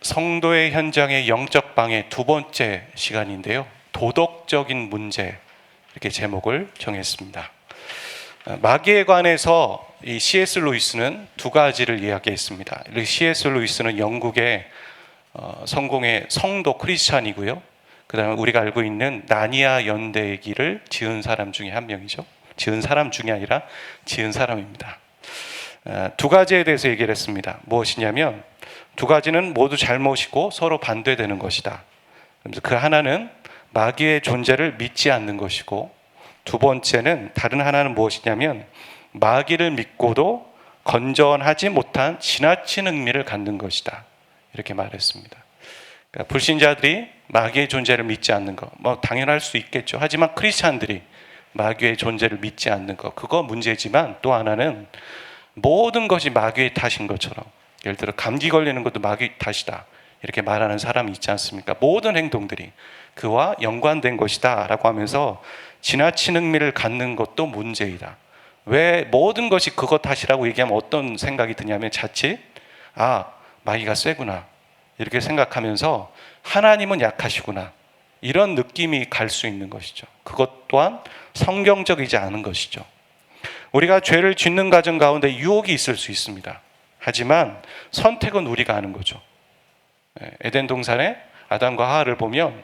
성도의 현장의 영적 방해 두 번째 시간인데요. 도덕적인 문제, 이렇게 제목을 정했습니다. 마귀에 관해서 이 C.S. 루이스는 두 가지를 이야기했습니다. C.S. 루이스는 영국의 성공의 성도 크리스찬이고요. 그 다음에 우리가 알고 있는 나니아 연대기를 지은 사람 중에 한 명이죠. 지은 사람 중이 아니라 지은 사람입니다. 두 가지에 대해서 얘기를 했습니다. 무엇이냐면 두 가지는 모두 잘못이고 서로 반대되는 것이다. 그래서 그 하나는 마귀의 존재를 믿지 않는 것이고, 두 번째는 다른 하나는 무엇이냐면 마귀를 믿고도 건전하지 못한 지나친 흥미를 갖는 것이다. 이렇게 말했습니다. 그러니까 불신자들이 마귀의 존재를 믿지 않는 것, 뭐 당연할 수 있겠죠. 하지만 크리스찬들이 마귀의 존재를 믿지 않는 것, 그거 문제지만 또 하나는 모든 것이 마귀의 탓인 것처럼, 예를 들어 감기 걸리는 것도 마귀 탓이다 이렇게 말하는 사람이 있지 않습니까? 모든 행동들이 그와 연관된 것이다 라고 하면서 지나친 흥미를 갖는 것도 문제이다. 왜 모든 것이 그것 탓이라고 얘기하면 어떤 생각이 드냐면 자칫 마귀가 세구나 이렇게 생각하면서 하나님은 약하시구나 이런 느낌이 갈 수 있는 것이죠. 그것 또한 성경적이지 않은 것이죠. 우리가 죄를 짓는 과정 가운데 유혹이 있을 수 있습니다. 하지만 선택은 우리가 하는 거죠. 에덴 동산에 아담과 하와를 보면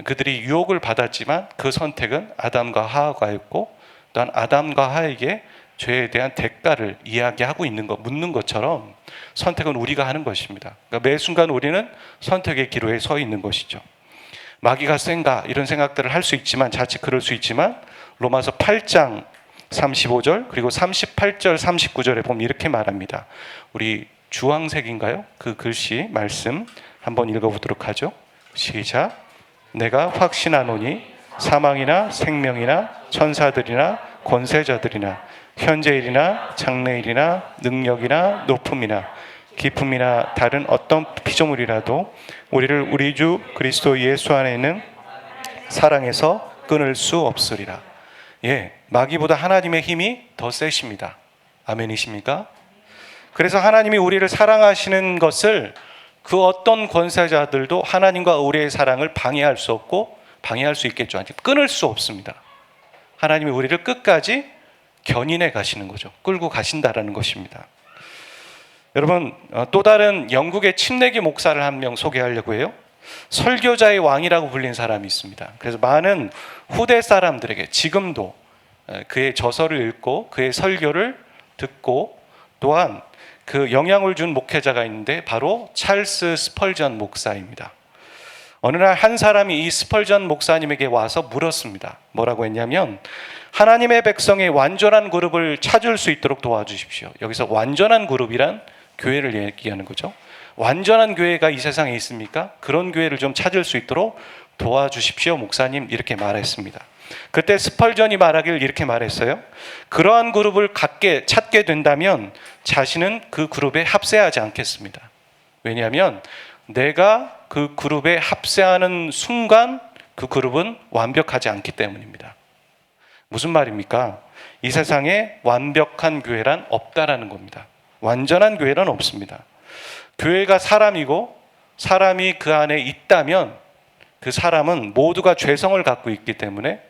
그들이 유혹을 받았지만 그 선택은 아담과 하와가 했고, 또한 아담과 하와에게 죄에 대한 대가를 이야기하고 있는 것, 묻는 것처럼 선택은 우리가 하는 것입니다. 그러니까 매 순간 우리는 선택의 기로에 서 있는 것이죠. 마귀가 센가 이런 생각들을 할 수 있지만, 자칫 그럴 수 있지만 로마서 8장 35절 그리고 38절 39절에 보면 이렇게 말합니다. 우리 주황색인가요? 그 글씨 말씀 한번 읽어보도록 하죠. 시작. 내가 확신하노니 사망이나 생명이나 천사들이나 권세자들이나 현재일이나 장래일이나 능력이나 높음이나 깊음이나 다른 어떤 피조물이라도 우리를 우리 주 그리스도 예수 안에 있는 사랑에서 끊을 수 없으리라. 마귀보다 하나님의 힘이 더 세십니다. 아멘이십니까? 그래서 하나님이 우리를 사랑하시는 것을 그 어떤 권세자들도 하나님과 우리의 사랑을 방해할 수 없고, 방해할 수 있겠죠. 아직 끊을 수 없습니다. 하나님이 우리를 끝까지 견인해 가시는 거죠. 끌고 가신다라는 것입니다. 여러분, 또 다른 영국의 침례기 목사를 한 명 소개하려고 해요. 설교자의 왕이라고 불린 사람이 있습니다. 그래서 많은 후대 사람들에게 지금도 그의 저서를 읽고 그의 설교를 듣고, 또한 그 영향을 준 목회자가 있는데 바로 찰스 스펄전 목사입니다. 어느 날 한 사람이 이 스펄전 목사님에게 와서 물었습니다. 뭐라고 했냐면, 하나님의 백성의 완전한 그룹을 찾을 수 있도록 도와주십시오. 여기서 완전한 그룹이란 교회를 얘기하는 거죠. 완전한 교회가 이 세상에 있습니까? 그런 교회를 좀 찾을 수 있도록 도와주십시오 목사님, 이렇게 말했습니다. 그때 스펄전이 말하길 이렇게 말했어요. 그러한 그룹을 찾게 된다면 자신은 그 그룹에 합세하지 않겠습니다. 왜냐하면 내가 그 그룹에 합세하는 순간 그 그룹은 완벽하지 않기 때문입니다. 무슨 말입니까? 이 세상에 완벽한 교회란 없다라는 겁니다. 완전한 교회란 없습니다. 교회가 사람이고, 사람이 그 안에 있다면 그 사람은 모두가 죄성을 갖고 있기 때문에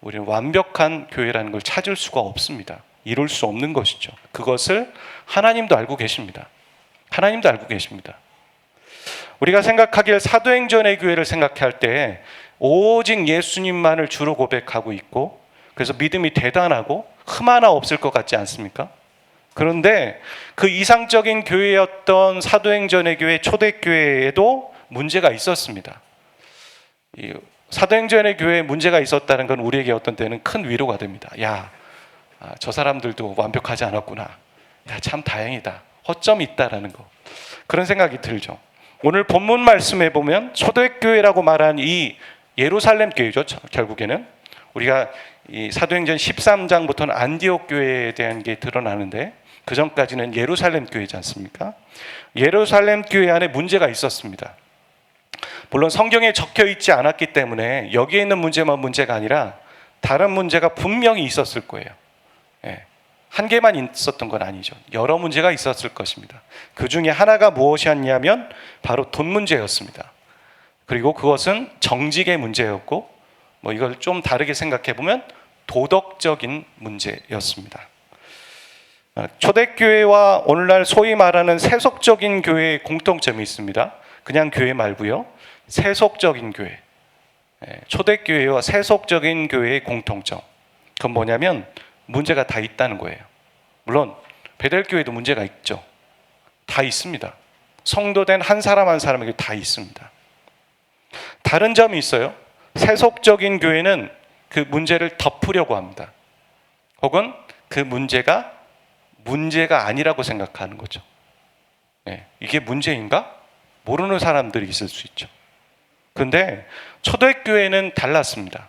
우리는 완벽한 교회라는 걸 찾을 수가 없습니다. 이룰 수 없는 것이죠. 그것을 하나님도 알고 계십니다. 하나님도 알고 계십니다. 우리가 생각하기에 사도행전의 교회를 생각할 때 오직 예수님만을 주로 고백하고 있고, 그래서 믿음이 대단하고 흠 하나 없을 것 같지 않습니까? 그런데 그 이상적인 교회였던 사도행전의 교회, 초대교회에도 문제가 있었습니다. 이 사도행전의 교회에 문제가 있었다는 건 우리에게 어떤 때는 큰 위로가 됩니다. 저 사람들도 완벽하지 않았구나. 참 다행이다. 허점이 있다라는 거. 그런 생각이 들죠. 오늘 본문 말씀에 보면 초대교회라고 말한 이 예루살렘 교회죠. 결국에는 우리가 이 사도행전 13장부터는 안디옥 교회에 대한 게 드러나는데, 그 전까지는 예루살렘 교회지 않습니까? 예루살렘 교회 안에 문제가 있었습니다. 물론 성경에 적혀 있지 않았기 때문에 여기에 있는 문제만 문제가 아니라 다른 문제가 분명히 있었을 거예요. 한 개만 있었던 건 아니죠. 여러 문제가 있었을 것입니다. 그 중에 하나가 무엇이었냐면 바로 돈 문제였습니다. 그리고 그것은 정직의 문제였고, 이걸 좀 다르게 생각해 보면 도덕적인 문제였습니다. 초대교회와 오늘날 소위 말하는 세속적인 교회의 공통점이 있습니다. 그냥 교회 말고요, 세속적인 교회, 초대교회와 세속적인 교회의 공통점, 그건 뭐냐면 문제가 다 있다는 거예요. 물론 베델교회도 문제가 있죠. 다 있습니다. 성도된 한 사람 한 사람에게 다 있습니다. 다른 점이 있어요. 세속적인 교회는 그 문제를 덮으려고 합니다. 혹은 그 문제가 아니라고 생각하는 거죠. 이게 문제인가? 모르는 사람들이 있을 수 있죠. 그런데 초대교회는 달랐습니다.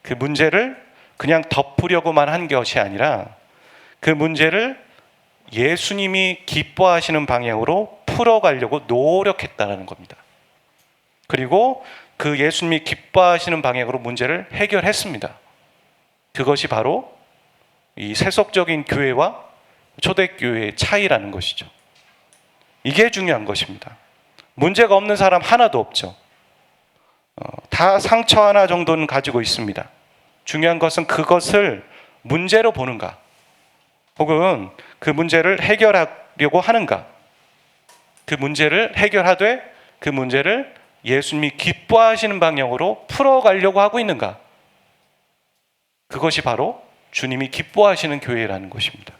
그 문제를 그냥 덮으려고만 한 것이 아니라 그 문제를 예수님이 기뻐하시는 방향으로 풀어가려고 노력했다는 겁니다. 그리고 그 예수님이 기뻐하시는 방향으로 문제를 해결했습니다. 그것이 바로 이 세속적인 교회와 초대교회의 차이라는 것이죠. 이게 중요한 것입니다. 문제가 없는 사람 하나도 없죠. 다 상처 하나 정도는 가지고 있습니다. 중요한 것은 그것을 문제로 보는가, 혹은 그 문제를 해결하려고 하는가, 그 문제를 해결하되 그 문제를 예수님이 기뻐하시는 방향으로 풀어가려고 하고 있는가, 그것이 바로 주님이 기뻐하시는 교회라는 것입니다.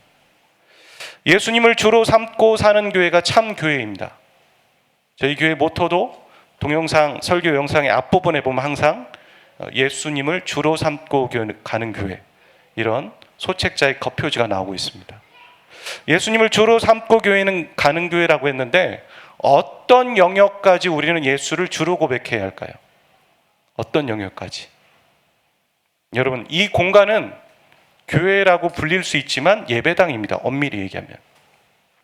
예수님을 주로 삼고 사는 교회가 참 교회입니다. 저희 교회 모토도 동영상, 설교 영상의 앞부분에 보면 항상 예수님을 주로 삼고 가는 교회, 이런 소책자의 겉표지가 나오고 있습니다. 예수님을 주로 삼고 교회는 가는 교회라고 했는데, 어떤 영역까지 우리는 예수를 주로 고백해야 할까요? 어떤 영역까지? 여러분, 이 공간은 교회라고 불릴 수 있지만 예배당입니다. 엄밀히 얘기하면.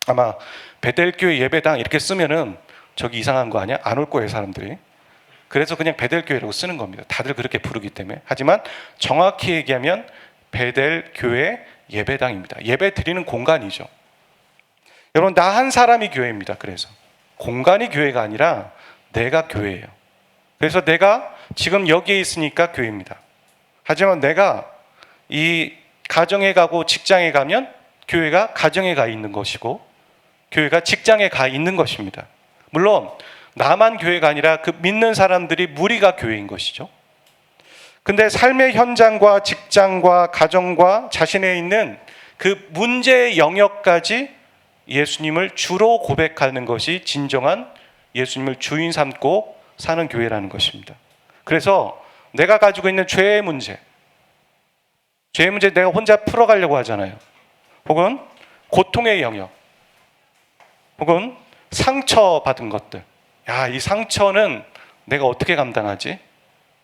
아마 베델교회 예배당 이렇게 쓰면은 저기 이상한 거 아니야? 안 올 거예요, 사람들이. 그래서 그냥 베델교회라고 쓰는 겁니다. 다들 그렇게 부르기 때문에. 하지만 정확히 얘기하면 베델교회 예배당입니다. 예배 드리는 공간이죠. 여러분, 나 한 사람이 교회입니다. 그래서 공간이 교회가 아니라 내가 교회예요. 그래서 내가 지금 여기에 있으니까 교회입니다. 하지만 내가 이 가정에 가고 직장에 가면 교회가 가정에 가 있는 것이고, 교회가 직장에 가 있는 것입니다. 물론 나만 교회가 아니라 그 믿는 사람들이 무리가 교회인 것이죠. 근데 삶의 현장과 직장과 가정과 자신에 있는 그 문제의 영역까지 예수님을 주로 고백하는 것이 진정한 예수님을 주인 삼고 사는 교회라는 것입니다. 그래서 내가 가지고 있는 죄의 문제 내가 혼자 풀어가려고 하잖아요. 혹은 고통의 영역, 혹은 상처받은 것들, 이 상처는 내가 어떻게 감당하지?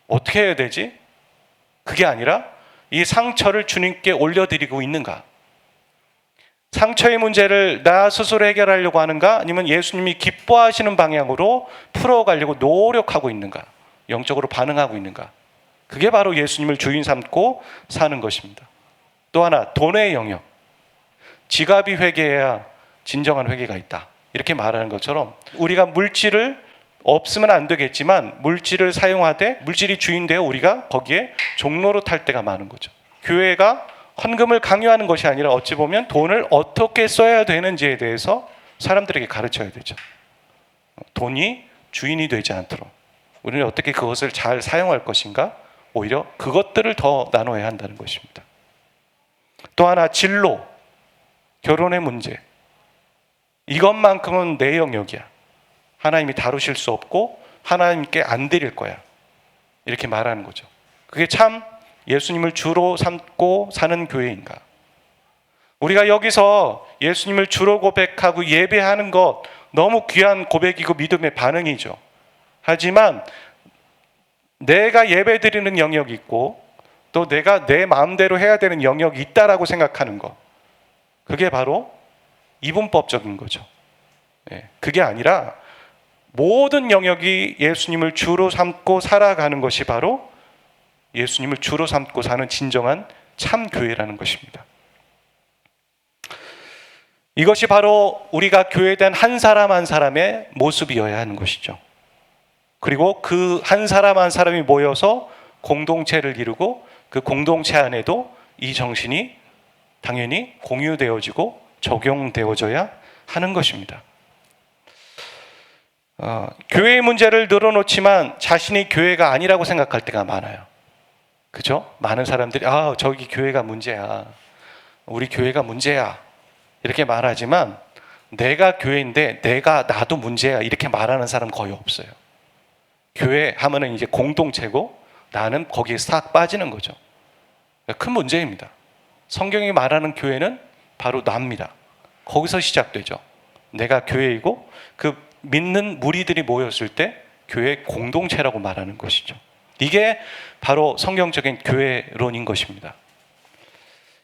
어떻게 해야 되지? 그게 아니라 이 상처를 주님께 올려드리고 있는가? 상처의 문제를 나 스스로 해결하려고 하는가? 아니면 예수님이 기뻐하시는 방향으로 풀어가려고 노력하고 있는가? 영적으로 반응하고 있는가? 그게 바로 예수님을 주인 삼고 사는 것입니다. 또 하나, 돈의 영역. 지갑이 회개해야 진정한 회개가 있다, 이렇게 말하는 것처럼 우리가 물질을 없으면 안 되겠지만 물질을 사용하되 물질이 주인되어 우리가 거기에 종로로 탈 때가 많은 거죠. 교회가 헌금을 강요하는 것이 아니라 어찌 보면 돈을 어떻게 써야 되는지에 대해서 사람들에게 가르쳐야 되죠. 돈이 주인이 되지 않도록 우리는 어떻게 그것을 잘 사용할 것인가, 오히려 그것들을 더 나눠야 한다는 것입니다. 또 하나, 진로, 결혼의 문제. 이것만큼은 내 영역이야. 하나님이 다루실 수 없고 하나님께 안 드릴 거야, 이렇게 말하는 거죠. 그게 참 예수님을 주로 삼고 사는 교회인가? 우리가 여기서 예수님을 주로 고백하고 예배하는 것 너무 귀한 고백이고 믿음의 반응이죠. 하지만 내가 예배 드리는 영역이 있고 또 내가 내 마음대로 해야 되는 영역이 있다라고 생각하는 것, 그게 바로 이분법적인 거죠. 그게 아니라 모든 영역이 예수님을 주로 삼고 살아가는 것이 바로 예수님을 주로 삼고 사는 진정한 참 교회라는 것입니다. 이것이 바로 우리가 교회된 한 사람 한 사람의 모습이어야 하는 것이죠. 그리고 그 한 사람 한 사람이 모여서 공동체를 이루고 그 공동체 안에도 이 정신이 당연히 공유되어지고 적용되어져야 하는 것입니다. 교회의 문제를 늘어놓지만 자신이 교회가 아니라고 생각할 때가 많아요. 그죠? 많은 사람들이 저기 교회가 문제야, 우리 교회가 문제야 이렇게 말하지만 내가 교회인데 나도 문제야 이렇게 말하는 사람 거의 없어요. 교회 하면은 이제 공동체고 나는 거기에 싹 빠지는 거죠. 큰 문제입니다. 성경이 말하는 교회는 바로 나입니다. 거기서 시작되죠. 내가 교회이고 그 믿는 무리들이 모였을 때 교회 공동체라고 말하는 것이죠. 이게 바로 성경적인 교회론인 것입니다.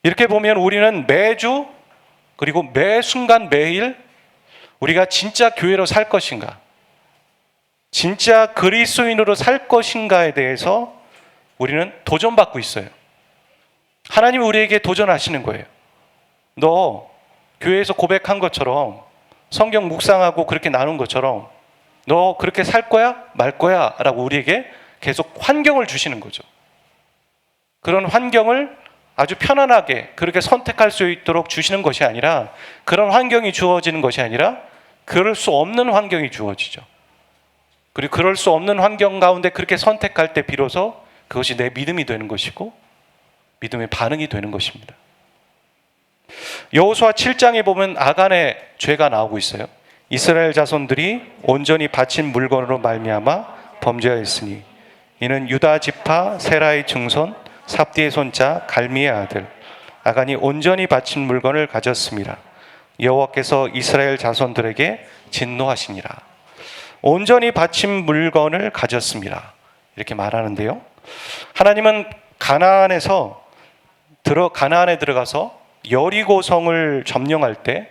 이렇게 보면 우리는 매주 그리고 매 순간 매일 우리가 진짜 교회로 살 것인가, 진짜 그리스도인으로 살 것인가에 대해서 우리는 도전받고 있어요. 하나님이 우리에게 도전하시는 거예요. 너 교회에서 고백한 것처럼 성경 묵상하고 그렇게 나눈 것처럼 너 그렇게 살 거야? 말 거야? 라고 우리에게 계속 환경을 주시는 거죠. 그런 환경을 아주 편안하게 그렇게 선택할 수 있도록 주시는 것이 아니라, 그런 환경이 주어지는 것이 아니라 그럴 수 없는 환경이 주어지죠. 그리고 그럴 수 없는 환경 가운데 그렇게 선택할 때 비로소 그것이 내 믿음이 되는 것이고 믿음의 반응이 되는 것입니다. 여호수아 7장에 보면 아간의 죄가 나오고 있어요. 이스라엘 자손들이 온전히 바친 물건으로 말미암아 범죄하였으니 이는 유다 지파 세라의 증손 삽디의 손자 갈미의 아들 아간이 온전히 바친 물건을 가졌습니다. 여호와께서 이스라엘 자손들에게 진노하시니라. 온전히 바친 물건을 가졌습니다. 이렇게 말하는데요. 하나님은 가나안에 들어가서 여리고성을 점령할 때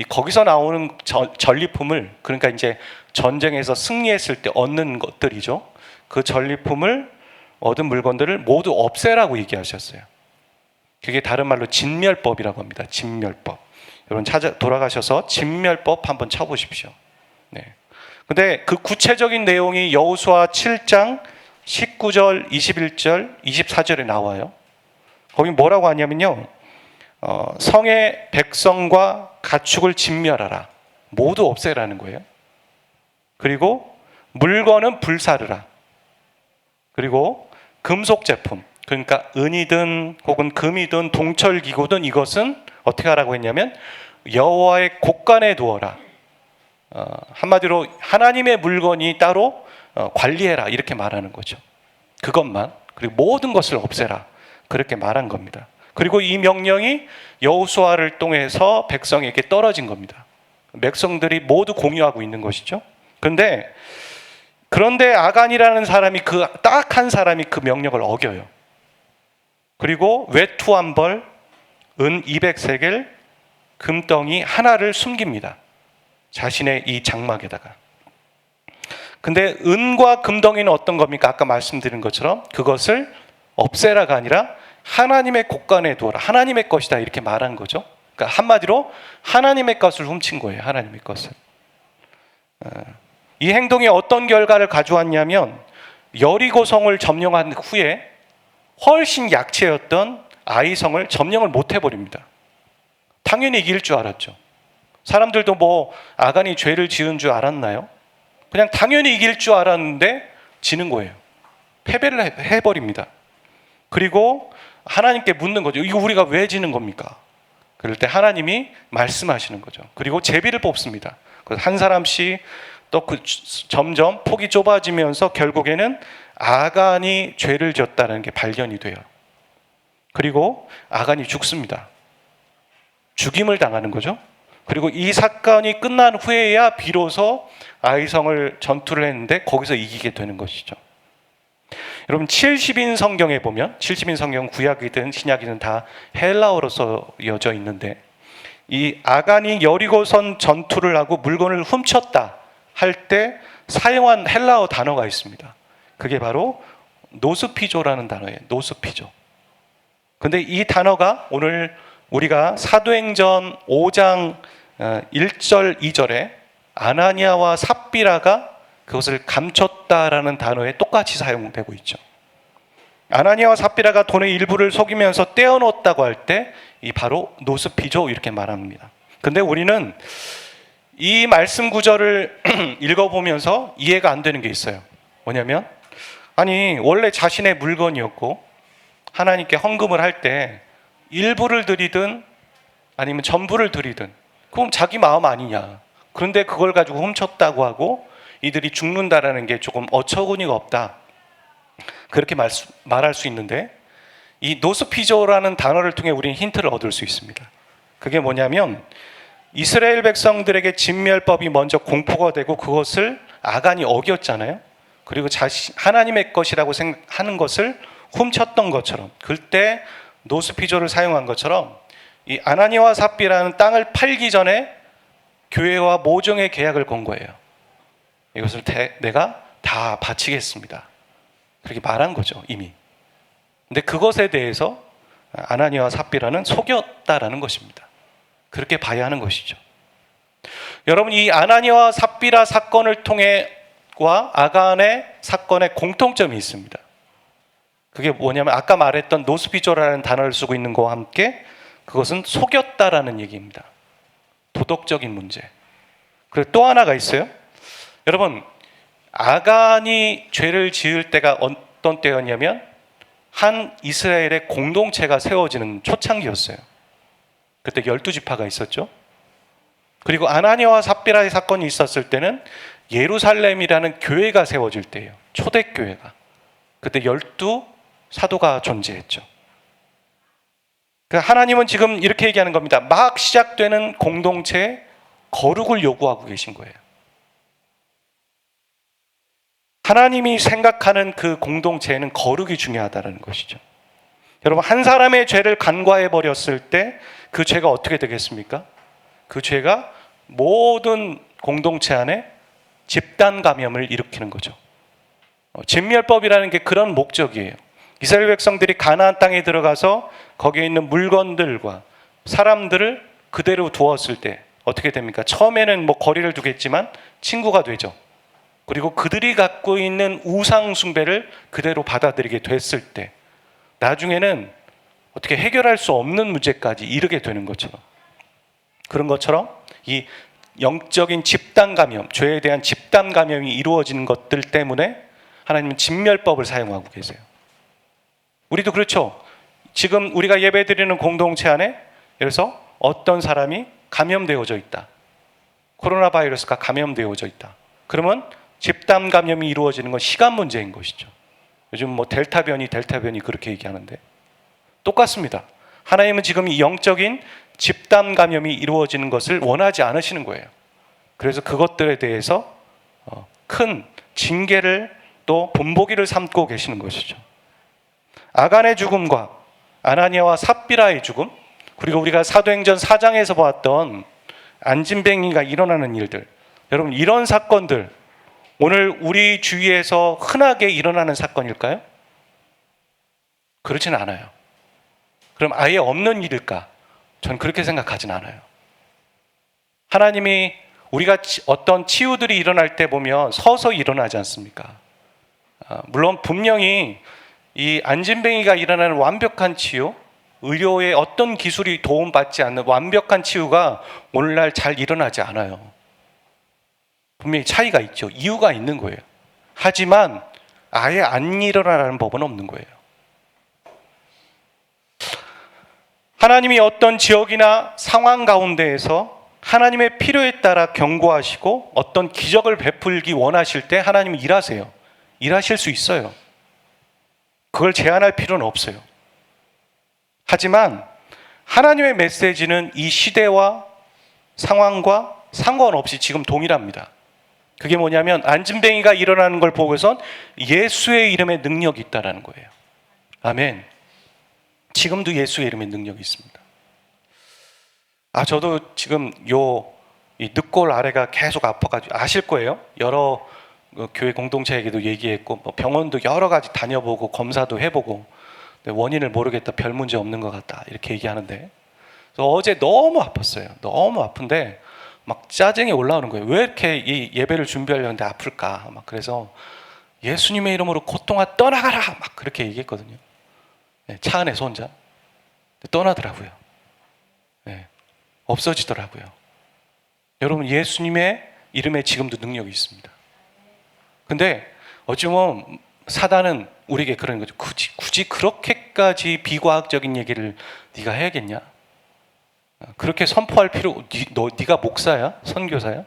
거기서 나오는 전리품을, 그러니까 이제 전쟁에서 승리했을 때 얻는 것들이죠. 그 전리품을 얻은 물건들을 모두 없애라고 얘기하셨어요. 그게 다른 말로 진멸법이라고 합니다. 진멸법. 여러분 돌아가셔서 진멸법 한번 쳐보십시오. 네. 근데 그 구체적인 내용이 여호수아 7장 19절, 21절, 24절에 나와요. 거기 뭐라고 하냐면요. 성의 백성과 가축을 진멸하라. 모두 없애라는 거예요. 그리고 물건은 불사르라. 그리고 금속 제품, 그러니까 은이든 혹은 금이든 동철기구든 이것은 어떻게 하라고 했냐면 여호와의 곳간에 두어라. 한마디로 하나님의 물건이 따로 관리해라 이렇게 말하는 거죠. 그것만, 그리고 모든 것을 없애라 그렇게 말한 겁니다. 그리고 이 명령이 여호수아를 통해서 백성에게 떨어진 겁니다. 백성들이 모두 공유하고 있는 것이죠. 그런데 아간이라는 사람이, 그 딱 한 사람이 그 명령을 어겨요. 그리고 외투 한 벌, 은 200세겔, 금덩이 하나를 숨깁니다. 자신의 이 장막에다가. 근데 은과 금덩이는 어떤 겁니까? 아까 말씀드린 것처럼 그것을 없애라가 아니라 하나님의 곳간에 두어라. 하나님의 것이다 이렇게 말한 거죠. 그러니까 한마디로 하나님의 것을 훔친 거예요. 하나님의 것을. 이 행동이 어떤 결과를 가져왔냐면 여리고성을 점령한 후에 훨씬 약체였던 아이성을 점령을 못 해버립니다. 당연히 이길 줄 알았죠. 사람들도 아간이 죄를 지은 줄 알았나요? 그냥 당연히 이길 줄 알았는데 지는 거예요. 패배를 해버립니다. 그리고 하나님께 묻는 거죠. 이거 우리가 왜 지는 겁니까? 그럴 때 하나님이 말씀하시는 거죠. 그리고 제비를 뽑습니다. 한 사람씩 또 점점 폭이 좁아지면서 결국에는 아간이 죄를 지었다는 게 발견이 돼요. 그리고 아간이 죽습니다. 죽임을 당하는 거죠. 그리고 이 사건이 끝난 후에야 비로소 아이성을 전투를 했는데 거기서 이기게 되는 것이죠. 여러분 70인 성경에 보면, 70인 성경 구약이든 신약이든 다 헬라어로 써여져 있는데, 이 아간이 여리고성 전투를 하고 물건을 훔쳤다 할 때 사용한 헬라어 단어가 있습니다. 그게 바로 노스피조라는 단어예요. 노스피조. 근데 이 단어가 오늘 우리가 사도행전 5장 1절 2절에 아나니아와 삽비라가 그것을 감췄다라는 단어에 똑같이 사용되고 있죠. 아나니아와 삽비라가 돈의 일부를 속이면서 떼어놓았다고 할 때 이 바로 노스피죠 이렇게 말합니다. 근데 우리는 이 말씀 구절을 읽어보면서 이해가 안 되는 게 있어요. 뭐냐면 아니 원래 자신의 물건이었고 하나님께 헌금을 할 때 일부를 드리든 아니면 전부를 드리든 그럼 자기 마음 아니냐. 그런데 그걸 가지고 훔쳤다고 하고 이들이 죽는다라는 게 조금 어처구니가 없다. 그렇게 말할 수 있는데 이 노스피조라는 단어를 통해 우리는 힌트를 얻을 수 있습니다. 그게 뭐냐면 이스라엘 백성들에게 진멸법이 먼저 공포가 되고 그것을 아간이 어겼잖아요. 그리고 하나님의 것이라고 생각하는 것을 훔쳤던 것처럼 그때 노스피조를 사용한 것처럼 이 아나니아와 삽비라는 땅을 팔기 전에 교회와 모종의 계약을 건 거예요. 이것을 내가 다 바치겠습니다. 그렇게 말한 거죠 이미. 근데 그것에 대해서 아나니아와 삽비라는 속였다라는 것입니다. 그렇게 봐야 하는 것이죠. 여러분 이 아나니아와 삽비라 사건을 통해와 아간의 사건에 공통점이 있습니다. 그게 뭐냐면 아까 말했던 노스피조라는 단어를 쓰고 있는 것과 함께 그것은 속였다라는 얘기입니다. 도덕적인 문제. 그리고 또 하나가 있어요. 여러분 아간이 죄를 지을 때가 어떤 때였냐면 한 이스라엘의 공동체가 세워지는 초창기였어요. 그때 12지파가 있었죠. 그리고 아나니아와 삽비라의 사건이 있었을 때는 예루살렘이라는 교회가 세워질 때예요. 초대교회가. 그때 12사도가 존재했죠. 하나님은 지금 이렇게 얘기하는 겁니다. 막 시작되는 공동체에 거룩을 요구하고 계신 거예요. 하나님이 생각하는 그 공동체에는 거룩이 중요하다는 것이죠. 여러분 한 사람의 죄를 간과해 버렸을 때 그 죄가 어떻게 되겠습니까? 그 죄가 모든 공동체 안에 집단 감염을 일으키는 거죠. 진멸법이라는 게 그런 목적이에요. 이스라엘 백성들이 가나안 땅에 들어가서 거기에 있는 물건들과 사람들을 그대로 두었을 때 어떻게 됩니까? 처음에는 뭐 거리를 두겠지만 친구가 되죠. 그리고 그들이 갖고 있는 우상 숭배를 그대로 받아들이게 됐을 때 나중에는 어떻게 해결할 수 없는 문제까지 이르게 되는 것처럼 그런 것처럼 이 영적인 집단 감염, 죄에 대한 집단 감염이 이루어지는 것들 때문에 하나님은 진멸법을 사용하고 계세요. 우리도 그렇죠. 지금 우리가 예배드리는 공동체 안에 그래서 어떤 사람이 감염되어져 있다. 코로나 바이러스가 감염되어져 있다. 그러면 집단 감염이 이루어지는 건 시간 문제인 것이죠. 요즘 뭐 델타 변이 그렇게 얘기하는데 똑같습니다. 하나님은 지금 이 영적인 집단 감염이 이루어지는 것을 원하지 않으시는 거예요. 그래서 그것들에 대해서 큰 징계를 또 본보기를 삼고 계시는 것이죠. 아간의 죽음과 아나니아와 삽비라의 죽음, 그리고 우리가 사도행전 4장에서 보았던 안진뱅이가 일어나는 일들, 여러분 이런 사건들 오늘 우리 주위에서 흔하게 일어나는 사건일까요? 그렇지는 않아요. 그럼 아예 없는 일일까? 전 그렇게 생각하진 않아요. 하나님이 우리가 어떤 치유들이 일어날 때 보면 서서히 일어나지 않습니까? 물론 분명히 이 안진뱅이가 일어나는 완벽한 치유, 의료의 어떤 기술이 도움받지 않는 완벽한 치유가 오늘날 잘 일어나지 않아요. 분명히 차이가 있죠. 이유가 있는 거예요. 하지만 아예 안 일어나라는 법은 없는 거예요. 하나님이 어떤 지역이나 상황 가운데에서 하나님의 필요에 따라 경고하시고 어떤 기적을 베풀기 원하실 때 하나님이 일하세요. 일하실 수 있어요. 그걸 제한할 필요는 없어요. 하지만 하나님의 메시지는 이 시대와 상황과 상관없이 지금 동일합니다. 그게 뭐냐면 안진뱅이가 일어나는 걸 보고선 예수의 이름에 능력이 있다라는 거예요. 아멘. 지금도 예수의 이름에 능력이 있습니다. 저도 지금 이 늑골 아래가 계속 아파가지고 아실 거예요. 여러 교회 공동체에게도 얘기했고 병원도 여러 가지 다녀보고 검사도 해보고 원인을 모르겠다, 별 문제 없는 것 같다 이렇게 얘기하는데 그래서 어제 너무 아팠어요. 너무 아픈데 막 짜증이 올라오는 거예요. 왜 이렇게 이 예배를 준비하려는데 아플까? 막 그래서 예수님의 이름으로 고통아 떠나가라! 막 그렇게 얘기했거든요. 네, 차 안에서 혼자. 떠나더라고요. 네, 없어지더라고요. 여러분, 예수님의 이름에 지금도 능력이 있습니다. 근데 어찌 보면 사단은 우리에게 그런 거죠. 굳이 그렇게까지 비과학적인 얘기를 네가 해야겠냐? 그렇게 선포할 필요, 네가 목사야? 선교사야?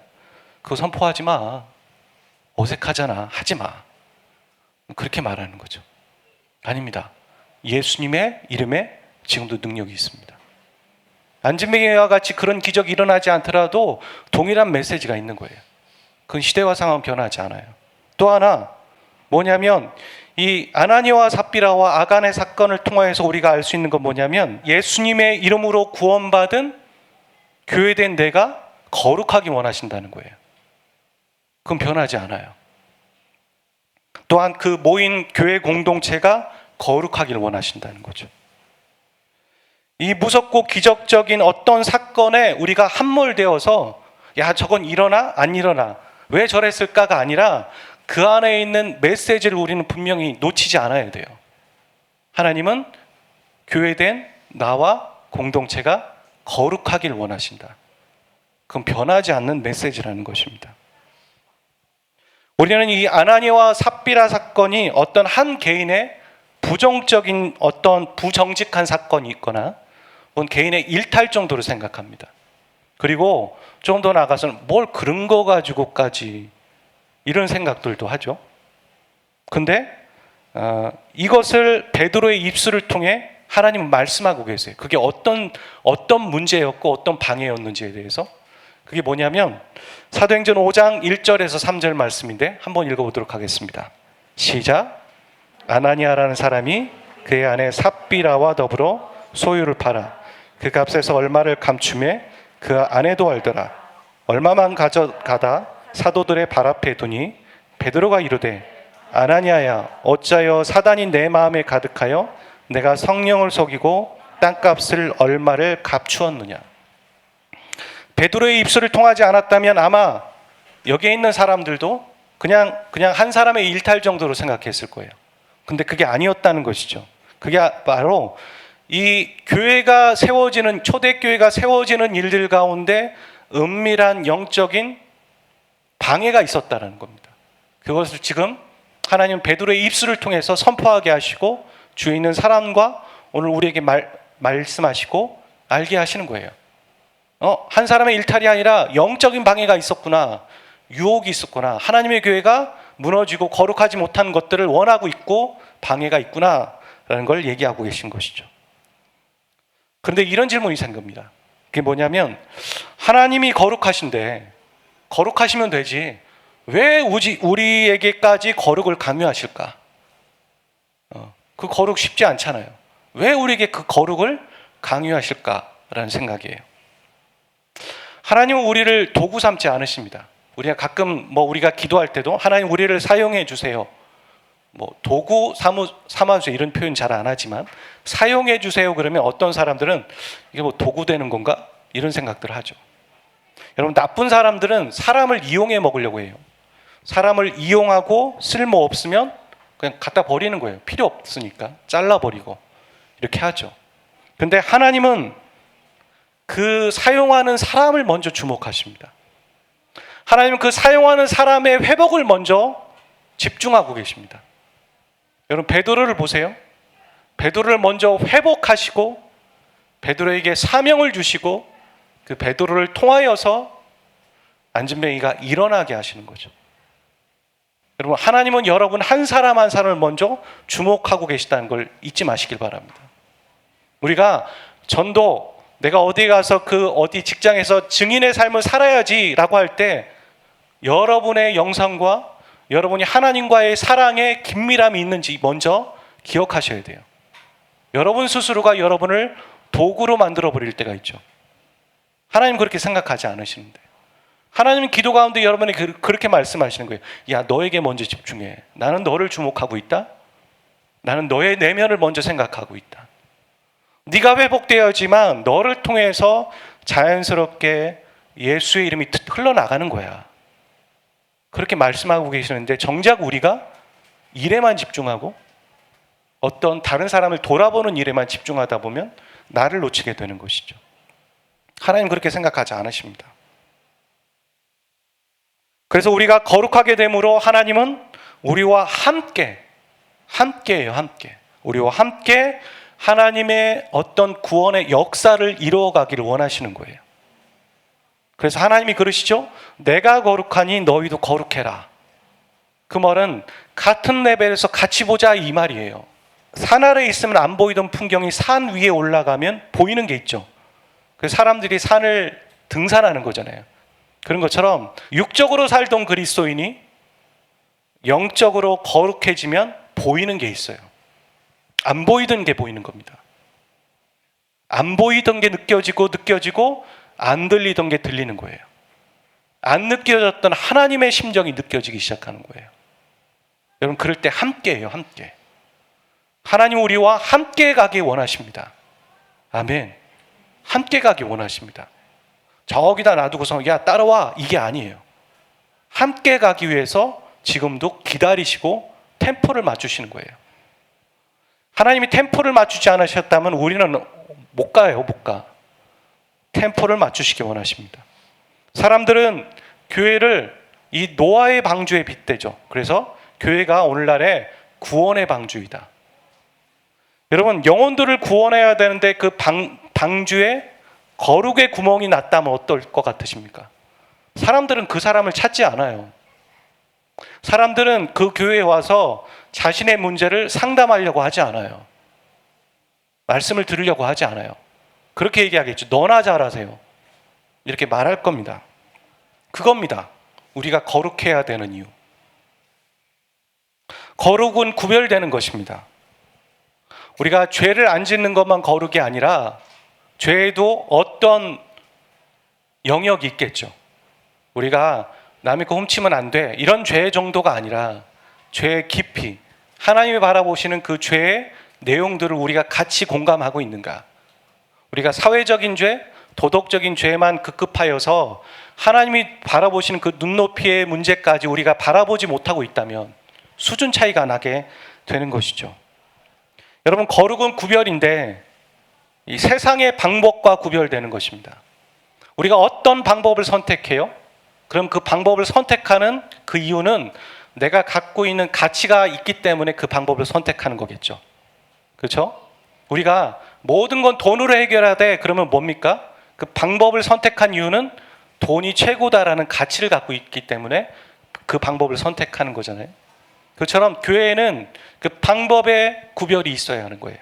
그거 선포하지 마. 어색하잖아. 하지 마. 그렇게 말하는 거죠. 아닙니다. 예수님의 이름에 지금도 능력이 있습니다. 안진뱅이와 같이 그런 기적이 일어나지 않더라도 동일한 메시지가 있는 거예요. 그건 시대와 상황은 변하지 않아요. 또 하나 뭐냐면 이 아나니아와 삽비라와 아간의 사건을 통해서 우리가 알 수 있는 건 뭐냐면 예수님의 이름으로 구원받은 교회된 내가 거룩하기 원하신다는 거예요. 그건 변하지 않아요. 또한 그 모인 교회 공동체가 거룩하기를 원하신다는 거죠. 이 무섭고 기적적인 어떤 사건에 우리가 함몰되어서 야 저건 일어나? 안 일어나? 왜 저랬을까가 아니라 그 안에 있는 메시지를 우리는 분명히 놓치지 않아야 돼요. 하나님은 교회된 나와 공동체가 거룩하길 원하신다. 그건 변하지 않는 메시지라는 것입니다. 우리는 이 아나니아와 삽비라 사건이 어떤 한 개인의 부정적인 어떤 부정직한 사건이 있거나 혹은 개인의 일탈 정도로 생각합니다. 그리고 좀 더 나아가서는 뭘 그런 거 가지고까지 이런 생각들도 하죠. 근데 이것을 베드로의 입술을 통해 하나님은 말씀하고 계세요. 그게 어떤 문제였고 어떤 방해였는지에 대해서. 그게 뭐냐면 사도행전 5장 1절에서 3절 말씀인데 한번 읽어보도록 하겠습니다. 시작. 아나니아라는 사람이 그의 아내 삽비라와 더불어 소유를 팔아 그 값에서 얼마를 감추매 그 아내도 알더라. 얼마만 가져가다 사도들의 발 앞에 두니 베드로가 이르되 아나니아야 어찌하여 사단이 내 마음에 가득하여 내가 성령을 속이고 땅값을 얼마를 감추었느냐. 베드로의 입술을 통하지 않았다면 아마 여기에 있는 사람들도 그냥 한 사람의 일탈 정도로 생각했을 거예요. 근데 그게 아니었다는 것이죠. 그게 바로 이 교회가 세워지는 초대교회가 세워지는 일들 가운데 은밀한 영적인 방해가 있었다는 겁니다. 그것을 지금 하나님은 베드로의 입술을 통해서 선포하게 하시고 주위에 있는 사람과 오늘 우리에게 말씀하시고 알게 하시는 거예요. 한 사람의 일탈이 아니라 영적인 방해가 있었구나. 유혹이 있었구나. 하나님의 교회가 무너지고 거룩하지 못한 것들을 원하고 있고 방해가 있구나라는 걸 얘기하고 계신 것이죠. 그런데 이런 질문이 생깁니다. 그게 뭐냐면 하나님이 거룩하신데 거룩하시면 되지 왜 우리에게까지 거룩을 강요하실까? 그 거룩 쉽지 않잖아요. 왜 우리에게 그 거룩을 강요하실까라는 생각이에요. 하나님은 우리를 도구 삼지 않으십니다. 우리가 가끔 우리가 기도할 때도 하나님 우리를 사용해 주세요. 도구 삼아주세요 이런 표현 잘 안 하지만 사용해 주세요 그러면 어떤 사람들은 이게 도구 되는 건가? 이런 생각들을 하죠. 여러분 나쁜 사람들은 사람을 이용해 먹으려고 해요. 사람을 이용하고 쓸모 없으면 그냥 갖다 버리는 거예요. 필요 없으니까 잘라버리고 이렇게 하죠. 근데 하나님은 그 사용하는 사람을 먼저 주목하십니다. 하나님은 그 사용하는 사람의 회복을 먼저 집중하고 계십니다. 여러분 베드로를 보세요. 베드로를 먼저 회복하시고 베드로에게 사명을 주시고 그 베드로를 통하여서 안진뱅이가 일어나게 하시는 거죠. 여러분 하나님은 여러분 한 사람 한 사람을 먼저 주목하고 계시다는 걸 잊지 마시길 바랍니다. 우리가 전도 내가 어디 가서 그 어디 직장에서 증인의 삶을 살아야지라고 할 때 여러분의 영성과 여러분이 하나님과의 사랑에 긴밀함이 있는지 먼저 기억하셔야 돼요. 여러분 스스로가 여러분을 도구로 만들어 버릴 때가 있죠. 하나님 그렇게 생각하지 않으시는데 하나님은 기도 가운데 여러분이 그렇게 말씀하시는 거예요. 야 너에게 먼저 집중해. 나는 너를 주목하고 있다. 나는 너의 내면을 먼저 생각하고 있다. 네가 회복되어야지만 너를 통해서 자연스럽게 예수의 이름이 흘러나가는 거야. 그렇게 말씀하고 계시는데 정작 우리가 일에만 집중하고 어떤 다른 사람을 돌아보는 일에만 집중하다 보면 나를 놓치게 되는 것이죠. 하나님 그렇게 생각하지 않으십니다. 그래서 우리가 거룩하게 됨으로 하나님은 우리와 함께해요, 함께. 우리와 함께 하나님의 어떤 구원의 역사를 이루어가기를 원하시는 거예요. 그래서 하나님이 그러시죠. 내가 거룩하니 너희도 거룩해라. 그 말은 같은 레벨에서 같이 보자 이 말이에요. 산 아래에 있으면 안 보이던 풍경이 산 위에 올라가면 보이는 게 있죠. 그래서 사람들이 산을 등산하는 거잖아요. 그런 것처럼 육적으로 살던 그리스도인이 영적으로 거룩해지면 보이는 게 있어요. 안 보이던 게 보이는 겁니다. 안 보이던 게 느껴지고 안 들리던 게 들리는 거예요. 안 느껴졌던 하나님의 심정이 느껴지기 시작하는 거예요. 여러분 그럴 때 함께해요, 함께. 하나님 우리와 함께 가기 원하십니다. 아멘. 함께 가기 원하십니다. 저기다 놔두고서 야 따라와 이게 아니에요. 함께 가기 위해서 지금도 기다리시고 템포를 맞추시는 거예요. 하나님이 템포를 맞추지 않으셨다면 우리는 못 가요, 못 가. 템포를 맞추시기 원하십니다. 사람들은 교회를 이 노아의 방주에 빗대죠. 그래서 교회가 오늘날의 구원의 방주이다. 여러분 영혼들을 구원해야 되는데 그 방주에 거룩의 구멍이 났다면 어떨 것 같으십니까? 사람들은 그 사람을 찾지 않아요. 사람들은 그 교회에 와서 자신의 문제를 상담하려고 하지 않아요. 말씀을 들으려고 하지 않아요. 그렇게 얘기하겠죠. 너나 잘하세요. 이렇게 말할 겁니다. 그겁니다. 우리가 거룩해야 되는 이유. 거룩은 구별되는 것입니다. 우리가 죄를 안 짓는 것만 거룩이 아니라 죄에도 어떤 영역이 있겠죠. 우리가 남의 거 훔치면 안 돼. 이런 죄 정도가 아니라 죄의 깊이, 하나님이 바라보시는 그 죄의 내용들을 우리가 같이 공감하고 있는가. 우리가 사회적인 죄, 도덕적인 죄만 급급하여서 하나님이 바라보시는 그 눈높이의 문제까지 우리가 바라보지 못하고 있다면 수준 차이가 나게 되는 것이죠. 여러분 거룩은 구별인데 이 세상의 방법과 구별되는 것입니다. 우리가 어떤 방법을 선택해요? 그럼 그 방법을 선택하는 그 이유는 내가 갖고 있는 가치가 있기 때문에 그 방법을 선택하는 거겠죠. 그렇죠? 우리가 모든 건 돈으로 해결하되 그러면 뭡니까? 그 방법을 선택한 이유는 돈이 최고다라는 가치를 갖고 있기 때문에 그 방법을 선택하는 거잖아요. 그처럼 교회에는 그 방법의 구별이 있어야 하는 거예요.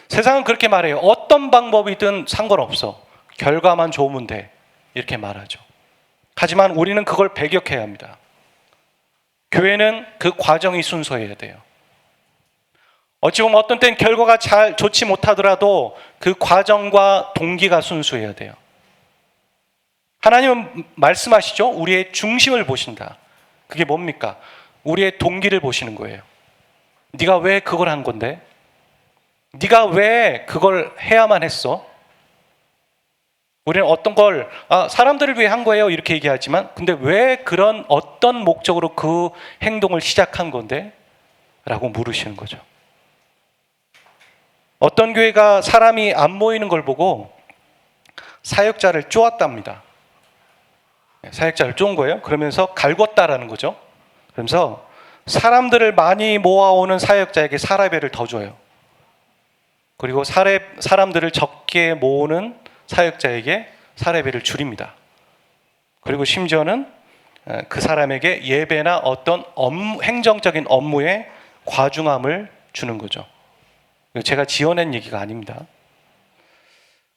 세상은 그렇게 말해요. 어떤 방법이든 상관없어. 결과만 좋으면 돼. 이렇게 말하죠. 하지만 우리는 그걸 배격해야 합니다. 교회는 그 과정이 순서여야 돼요. 어찌 보면 어떤 때는 결과가 잘 좋지 못하더라도 그 과정과 동기가 순수해야 돼요. 하나님은 말씀하시죠. 우리의 중심을 보신다. 그게 뭡니까? 우리의 동기를 보시는 거예요. 네가 왜 그걸 한 건데? 네가 왜 그걸 해야만 했어? 우리는 어떤 걸 사람들을 위해 한 거예요 이렇게 얘기하지만 근데 왜 그런 어떤 목적으로 그 행동을 시작한 건데? 라고 물으시는 거죠. 어떤 교회가 사람이 안 모이는 걸 보고 사역자를 쪼았답니다. 사역자를 쪼은 거예요. 그러면서 갈궜다라는 거죠. 그러면서 사람들을 많이 모아오는 사역자에게 사례비를 더 줘요. 그리고 사람들을 적게 모으는 사역자에게 사례비를 줄입니다. 그리고 심지어는 그 사람에게 예배나 어떤 행정적인 업무에 과중함을 주는 거죠. 제가 지어낸 얘기가 아닙니다.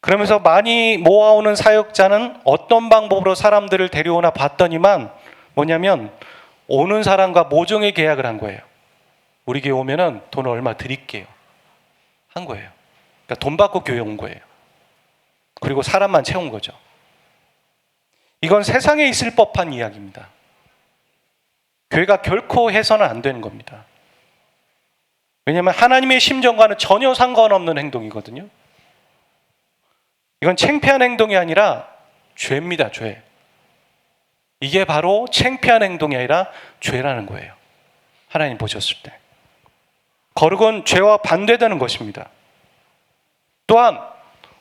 그러면서 많이 모아오는 사역자는 어떤 방법으로 사람들을 데려오나 봤더니만 뭐냐면 오는 사람과 모종의 계약을 한 거예요. 우리 교회 오면은 돈 얼마 드릴게요. 한 거예요. 그러니까 돈 받고 교회 온 거예요. 그리고 사람만 채운 거죠. 이건 세상에 있을 법한 이야기입니다. 교회가 결코 해서는 안 되는 겁니다. 왜냐하면 하나님의 심정과는 전혀 상관없는 행동이거든요. 이건 창피한 행동이 아니라 죄입니다. 죄. 이게 바로 창피한 행동이 아니라 죄라는 거예요. 하나님 보셨을 때. 거룩은 죄와 반대되는 것입니다. 또한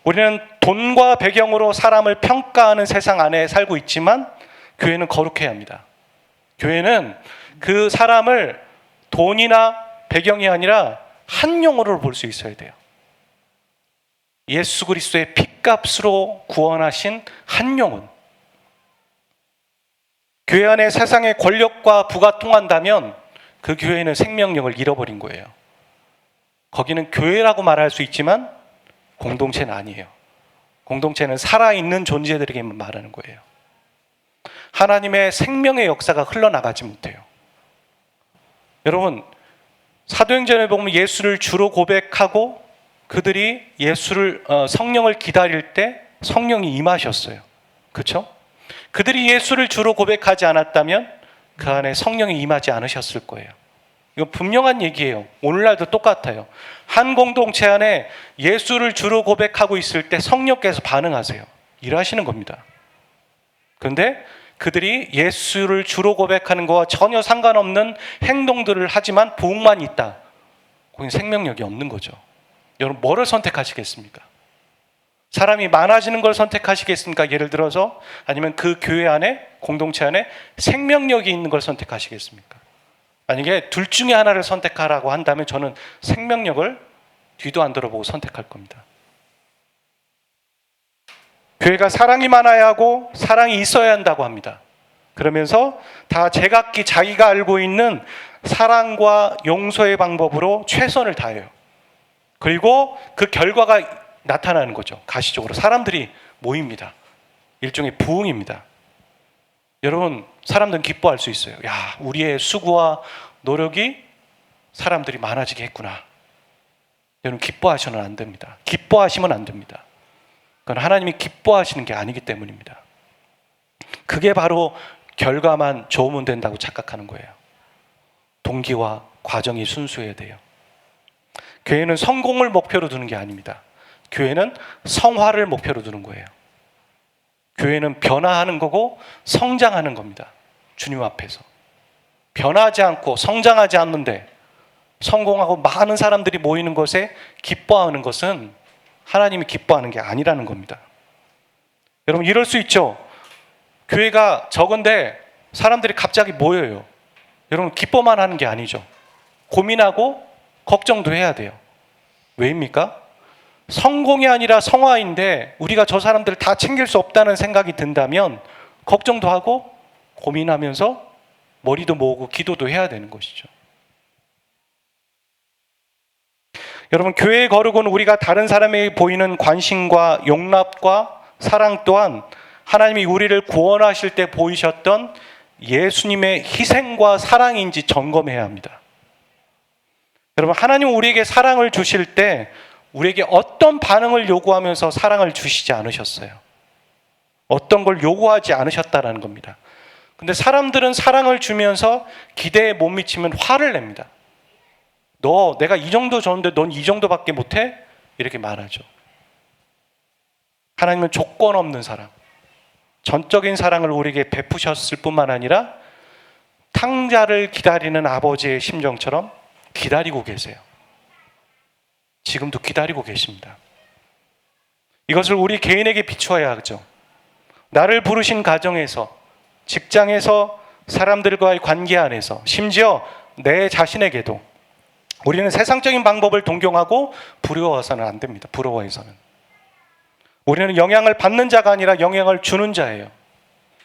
우리는 돈과 배경으로 사람을 평가하는 세상 안에 살고 있지만 교회는 거룩해야 합니다. 교회는 그 사람을 돈이나 배경이 아니라 한 영혼으로 볼 수 있어야 돼요. 예수 그리스도의 핏값으로 구원하신 한 영혼. 교회 안에 세상의 권력과 부가 통한다면 그 교회는 생명력을 잃어버린 거예요. 거기는 교회라고 말할 수 있지만 공동체는 아니에요. 공동체는 살아있는 존재들에게만 말하는 거예요. 하나님의 생명의 역사가 흘러나가지 못해요. 여러분, 사도행전에 보면 예수를 주로 고백하고 그들이 성령을 기다릴 때 성령이 임하셨어요. 그렇죠? 그들이 예수를 주로 고백하지 않았다면 그 안에 성령이 임하지 않으셨을 거예요. 이건 분명한 얘기예요. 오늘날도 똑같아요. 한 공동체 안에 예수를 주로 고백하고 있을 때 성령께서 반응하세요. 일하시는 겁니다. 그런데 그들이 예수를 주로 고백하는 것과 전혀 상관없는 행동들을 하지만 부흥만 있다. 거긴 생명력이 없는 거죠. 여러분, 뭐를 선택하시겠습니까? 사람이 많아지는 걸 선택하시겠습니까? 예를 들어서 아니면 그 교회 안에, 공동체 안에 생명력이 있는 걸 선택하시겠습니까? 만약에 둘 중에 하나를 선택하라고 한다면 저는 생명력을 뒤도 안 돌아보고 선택할 겁니다. 교회가 사랑이 많아야 하고 사랑이 있어야 한다고 합니다. 그러면서 다 제각기 자기가 알고 있는 사랑과 용서의 방법으로 최선을 다해요. 그리고 그 결과가 나타나는 거죠. 가시적으로 사람들이 모입니다. 일종의 부흥입니다. 여러분, 사람들은 기뻐할 수 있어요. 야, 우리의 수고와 노력이 사람들이 많아지게 했구나. 여러분, 기뻐하셔는 안 됩니다. 기뻐하시면 안 됩니다. 그건 하나님이 기뻐하시는 게 아니기 때문입니다. 그게 바로 결과만 좋으면 된다고 착각하는 거예요. 동기와 과정이 순수해야 돼요. 교회는 성공을 목표로 두는 게 아닙니다. 교회는 성화를 목표로 두는 거예요. 교회는 변화하는 거고 성장하는 겁니다. 주님 앞에서. 변하지 않고 성장하지 않는데 성공하고 많은 사람들이 모이는 것에 기뻐하는 것은 하나님이 기뻐하는 게 아니라는 겁니다. 여러분, 이럴 수 있죠. 교회가 적은데 사람들이 갑자기 모여요. 여러분, 기뻐만 하는 게 아니죠. 고민하고 걱정도 해야 돼요. 왜입니까? 성공이 아니라 성화인데 우리가 저 사람들을 다 챙길 수 없다는 생각이 든다면 걱정도 하고 고민하면서 머리도 모으고 기도도 해야 되는 것이죠. 여러분, 교회의 거룩은 우리가 다른 사람에게 보이는 관심과 용납과 사랑 또한 하나님이 우리를 구원하실 때 보이셨던 예수님의 희생과 사랑인지 점검해야 합니다. 여러분, 하나님은 우리에게 사랑을 주실 때 우리에게 어떤 반응을 요구하면서 사랑을 주시지 않으셨어요. 어떤 걸 요구하지 않으셨다라는 겁니다. 근데 사람들은 사랑을 주면서 기대에 못 미치면 화를 냅니다. 너 내가 이 정도 줬는데 넌 이 정도밖에 못해? 이렇게 말하죠. 하나님은 조건 없는 사랑, 전적인 사랑을 우리에게 베푸셨을 뿐만 아니라 탕자를 기다리는 아버지의 심정처럼 기다리고 계세요. 지금도 기다리고 계십니다. 이것을 우리 개인에게 비추어야 하죠. 나를 부르신 가정에서, 직장에서, 사람들과의 관계 안에서, 심지어 내 자신에게도 우리는 세상적인 방법을 동경하고 부러워서는 안 됩니다. 부러워해서는. 우리는 영향을 받는 자가 아니라 영향을 주는 자예요.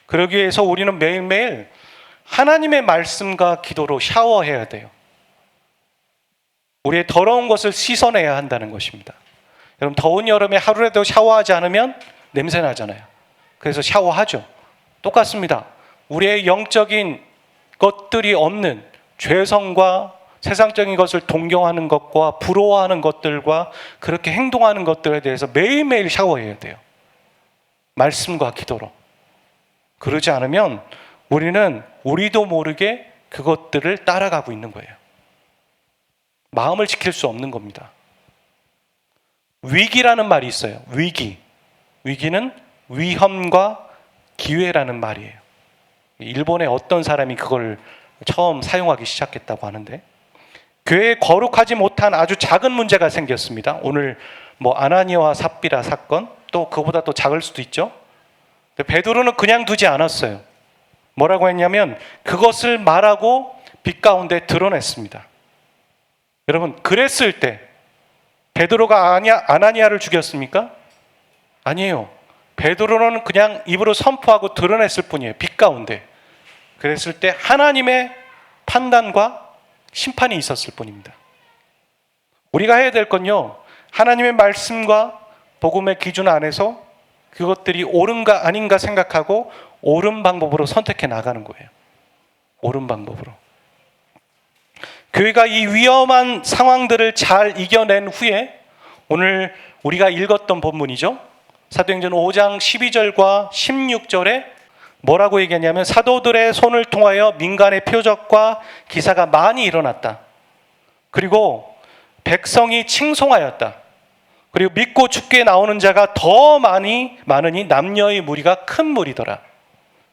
그러기 위해서 우리는 매일매일 하나님의 말씀과 기도로 샤워해야 돼요. 우리의 더러운 것을 씻어내야 한다는 것입니다. 여러분, 더운 여름에 하루라도 샤워하지 않으면 냄새 나잖아요. 그래서 샤워하죠. 똑같습니다. 우리의 영적인 것들이 없는 죄성과 세상적인 것을 동경하는 것과 부러워하는 것들과 그렇게 행동하는 것들에 대해서 매일매일 샤워해야 돼요. 말씀과 기도로. 그러지 않으면 우리는 우리도 모르게 그것들을 따라가고 있는 거예요. 마음을 지킬 수 없는 겁니다. 위기라는 말이 있어요. 위기는 위험과 기회라는 말이에요. 일본의 어떤 사람이 그걸 처음 사용하기 시작했다고 하는데, 교회에 거룩하지 못한 아주 작은 문제가 생겼습니다. 오늘 아나니아와 삽비라 사건, 또 그보다 또 작을 수도 있죠. 베드로는 그냥 두지 않았어요. 뭐라고 했냐면 그것을 말하고 빛 가운데 드러냈습니다. 여러분, 그랬을 때 베드로가 아나니아를 죽였습니까? 아니에요. 베드로는 그냥 입으로 선포하고 드러냈을 뿐이에요. 빛 가운데. 그랬을 때 하나님의 판단과 심판이 있었을 뿐입니다. 우리가 해야 될 건요, 하나님의 말씀과 복음의 기준 안에서 그것들이 옳은가 아닌가 생각하고 옳은 방법으로 선택해 나가는 거예요. 옳은 방법으로. 교회가 이 위험한 상황들을 잘 이겨낸 후에 오늘 우리가 읽었던 본문이죠. 사도행전 5장 12절과 16절에 뭐라고 얘기하냐면, 사도들의 손을 통하여 민간의 표적과 기사가 많이 일어났다. 그리고 백성이 칭송하였다. 그리고 믿고 죽게 나오는 자가 더 많으니 남녀의 무리가 큰 무리더라.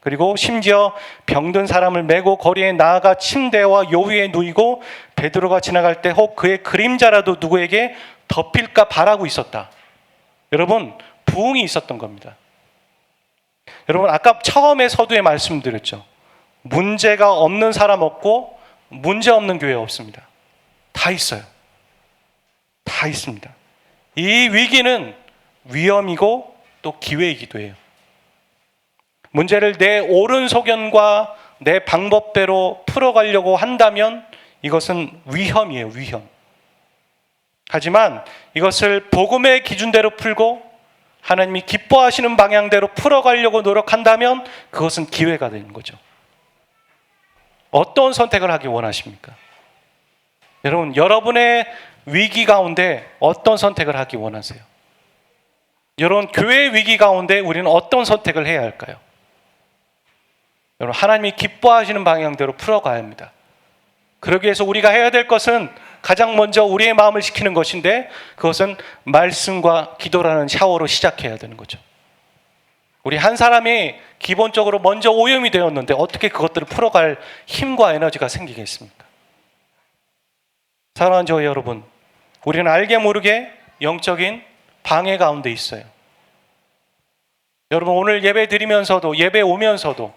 그리고 심지어 병든 사람을 메고 거리에 나아가 침대와 요위에 누이고 베드로가 지나갈 때 혹 그의 그림자라도 누구에게 덮일까 바라고 있었다. 여러분, 부흥이 있었던 겁니다. 여러분, 아까 처음에 서두에 말씀드렸죠. 문제가 없는 사람 없고 문제 없는 교회 없습니다. 다 있어요. 다 있습니다. 이 위기는 위험이고 또 기회이기도 해요. 문제를 내 옳은 소견과 내 방법대로 풀어가려고 한다면 이것은 위험이에요, 위험. 하지만 이것을 복음의 기준대로 풀고 하나님이 기뻐하시는 방향대로 풀어가려고 노력한다면 그것은 기회가 되는 거죠. 어떤 선택을 하기 원하십니까? 여러분, 여러분의 위기 가운데 어떤 선택을 하기 원하세요? 여러분, 교회의 위기 가운데 우리는 어떤 선택을 해야 할까요? 여러분, 하나님이 기뻐하시는 방향대로 풀어가야 합니다. 그러기 위해서 우리가 해야 될 것은 가장 먼저 우리의 마음을 지키는 것인데, 그것은 말씀과 기도라는 샤워로 시작해야 되는 거죠. 우리 한 사람이 기본적으로 먼저 오염이 되었는데 어떻게 그것들을 풀어갈 힘과 에너지가 생기겠습니까? 사랑하는 저희 여러분, 우리는 알게 모르게 영적인 방해 가운데 있어요. 여러분, 오늘 예배 드리면서도, 예배 오면서도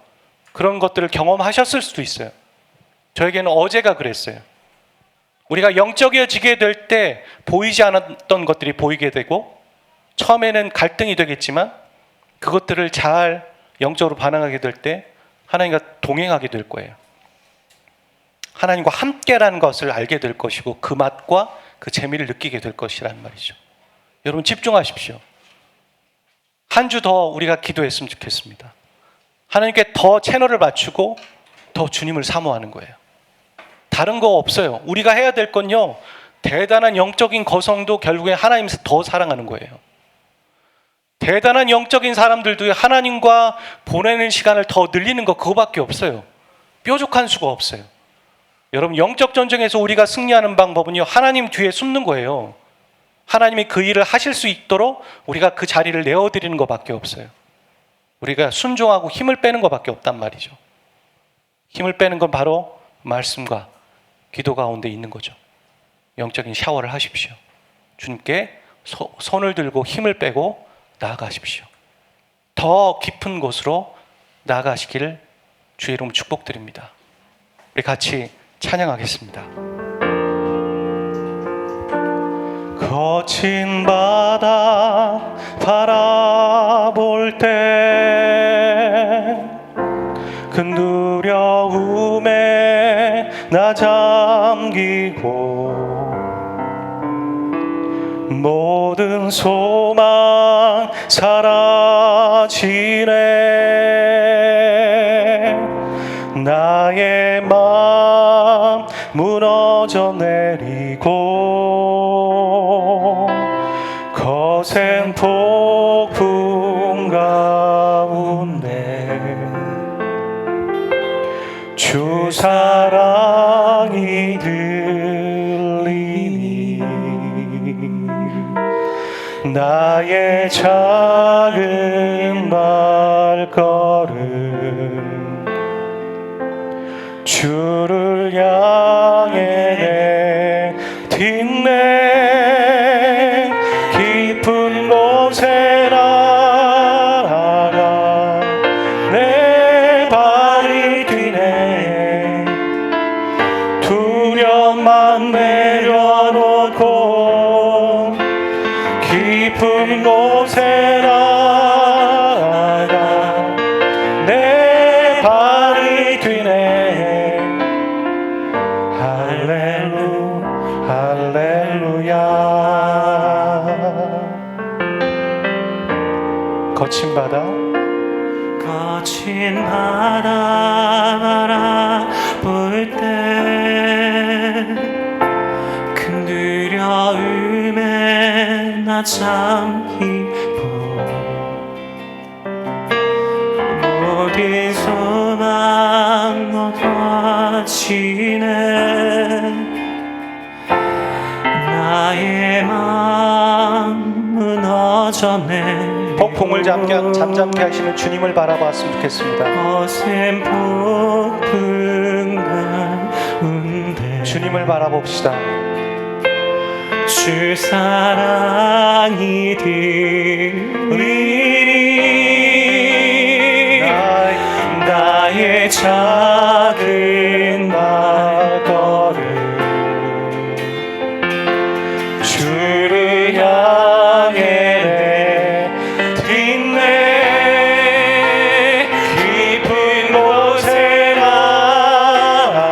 그런 것들을 경험하셨을 수도 있어요. 저에게는 어제가 그랬어요. 우리가 영적이어지게 될 때 보이지 않았던 것들이 보이게 되고, 처음에는 갈등이 되겠지만 그것들을 잘 영적으로 반응하게 될 때 하나님과 동행하게 될 거예요. 하나님과 함께라는 것을 알게 될 것이고, 그 맛과 그 재미를 느끼게 될 것이라는 말이죠. 여러분, 집중하십시오. 한 주 더 우리가 기도했으면 좋겠습니다. 하나님께 더 채널을 맞추고 더 주님을 사모하는 거예요. 다른 거 없어요. 우리가 해야 될 건요, 대단한 영적인 거성도 결국에 하나님을 더 사랑하는 거예요. 대단한 영적인 사람들도 하나님과 보내는 시간을 더 늘리는 거, 그거밖에 없어요. 뾰족한 수가 없어요. 여러분, 영적 전쟁에서 우리가 승리하는 방법은요, 하나님 뒤에 숨는 거예요. 하나님이 그 일을 하실 수 있도록 우리가 그 자리를 내어드리는 것밖에 없어요. 우리가 순종하고 힘을 빼는 것밖에 없단 말이죠. 힘을 빼는 건 바로 말씀과 기도 가운데 있는 거죠. 영적인 샤워를 하십시오. 주님께 손을 들고 힘을 빼고 나아가십시오. 더 깊은 곳으로 나아가시기를 주의 이름 축복드립니다. 우리 같이 찬양하겠습니다. 거친 바다 바라볼 때 그 두려움에 나 잠기고 모든 소망 사라지네. 나의 마음 무너져 내리고 거센 폭풍 가운데 주 사랑이 들리네. 나의 작은 발걸음 주를 향해 내딛네. 깊은 곳에 나아가 내 발이 뛰네. 두려움만 내려놓고 깊은 곳에 나아가 내 발이 뛰네. 할렐루야. 거친 바다 바라볼 때 큰 두려움에 나 참 기뻐. 모든 소망 높아지네. 나의 마음 무너졌네. 폭풍을 잠잠케 하시는 주님을 바라봤으면 좋겠습니다. 거센 폭풍 가운데 주님을 바라봅시다. 주 사랑이 들리니 나의 작은 발걸음 주를 향해 내딛네. 깊은 곳에 나아가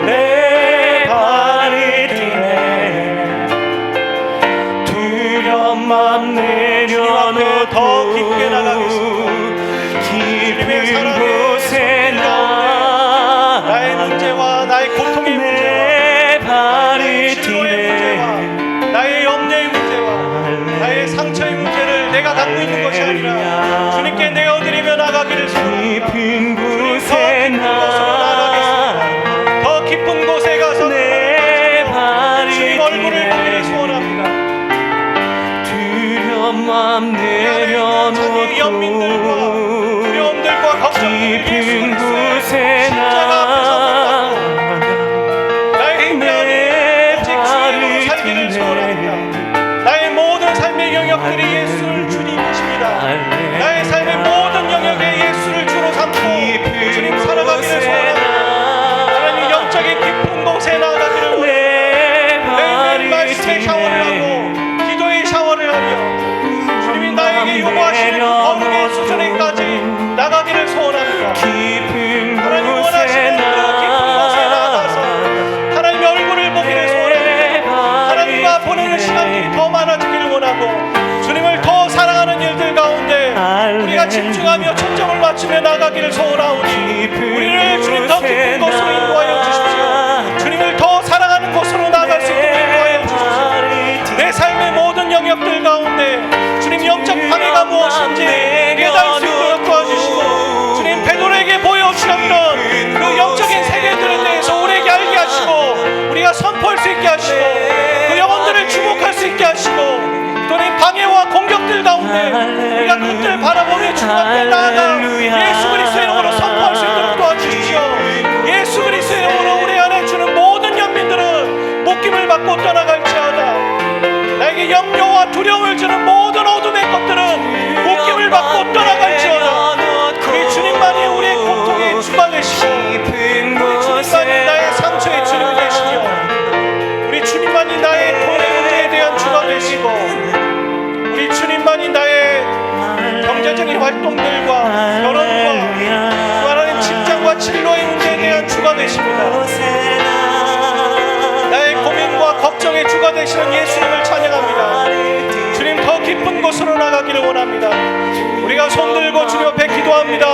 내 발이 뛰네. 두려움만 내려놓고 더 깊게 나가겠습니다. 깊은 곳에 나의 문제와 나의 고통의 문제와 발이 뛰네. 나의 염려의 문제와 나의 상처의 문제를 내가 갖고 있는 것이 아니라 주님께 내어드리며 나가기를 소원합니다. 깊은 곳에 나가겠습니다. 더 깊은 곳에 가서 주님 얼굴을 보기를 소원합니다. 두려움만 내려놓고 두려움들과 걱정들을 깊은 곳에 나아가 나의 내 발이 살기를 소원합니다. 나의 모든 삶의 영역들이 예수를 주님이십니다. 나의 삶의 모든 영역에 예수를 주로 삼고 주님 살아가기를 소원합니다. 하나님 영적인 깊은 곳에 나아가기를 원합니다. 매일 말씀의 샤워를 하고 기도의 샤워를 하며 주님이 나에게 요구하시는 거룩의 수준에까지 나가기를 소원합니다. 하나님 원하시는 그 깊은 곳에 나가서 하나님의 얼굴을 보기를 소원합니다. 하나님과 보내는 시간이 더 많아지기를 원하고 주님을 더 사랑하는 일들 가운데 우리가 집중하며 초점을 맞추며 나가기를 소원하오니 우리를 주님 더 깊은 곳으로 인도하여 주십시오. 주님을 더 사랑하는 곳으로 나아갈 수 있도록 인도하여 주십시오. 내 삶의 모든 영역들 가운데 주님 영적 방해가 무엇인지 깨달을 수 있도록 도와주시고 주님 베드로에게 보여주셨던 그 영적인 세계들에 대해서 우리에게 알게 하시고 우리가 선포할 수 있게 하시고 그 영혼들을 주목할 수 있게 하시고 또는 방해와 공격들 가운데 우리가 그것들을 바라보며 주님 앞에 나아가 예수 그리스도의 이름으로 선포할 수 있도록 도와주십시오. 예수 그리스도의 이름으로 우리 안에 주는 모든 연민들은 목김을 받고 떠나갈지어다. 나에게 염려와 두려움을 주는 모든 어둠의 것들은 목김을 받고 떠나갈지어다. 우리 주님만이 우리의 고통의 주가 되시고 우리 주님만이 나의 상처의 주님 되시며 우리 주님만이 나의 돈의 문제에 대한 주가 되시고 우리 주님만이 나의 경제적인 활동들과 결혼과 하나님 직장과 진로의 문제에 대한 주가 되십니다. 나의 고민과 걱정의 주가 되시는 예수님을 찬양합니다. 주님 더 깊은 곳으로 나가기를 원합니다. 우리가 손들고 주님 앞에 기도합니다.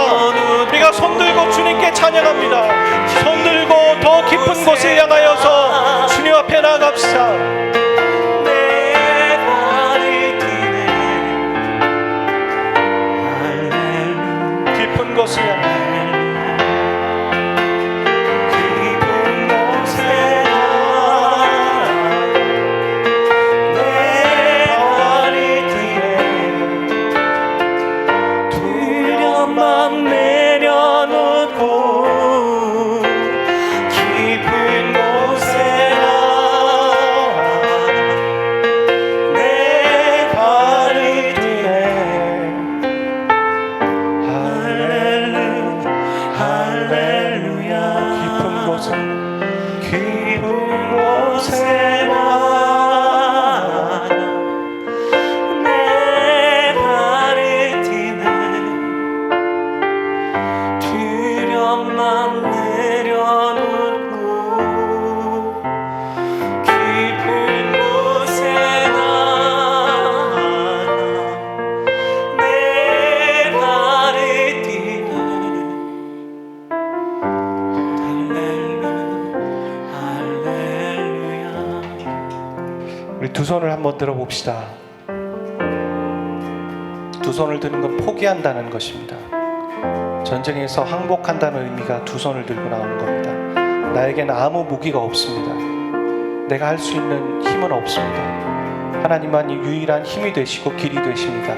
우리가 손들고 주님께 찬양합니다. 손들고 더 깊은 곳을 향하여서 주님 앞에 나갑시다. 깊은 곳을 향해 깊은 곳에 내 곳에 나가 내 발을 디는 두렵만 내려놓고 깊은 곳에 나가 내 발을 디는 우리 두 손을 한번 들어봅시다. 두 손을 드는 건 포기한다는 것입니다. 전쟁에서 항복한다는 의미가 두 손을 들고 나오는 겁니다. 나에게는 아무 무기가 없습니다. 내가 할 수 있는 힘은 없습니다. 하나님만이 유일한 힘이 되시고 길이 되십니다.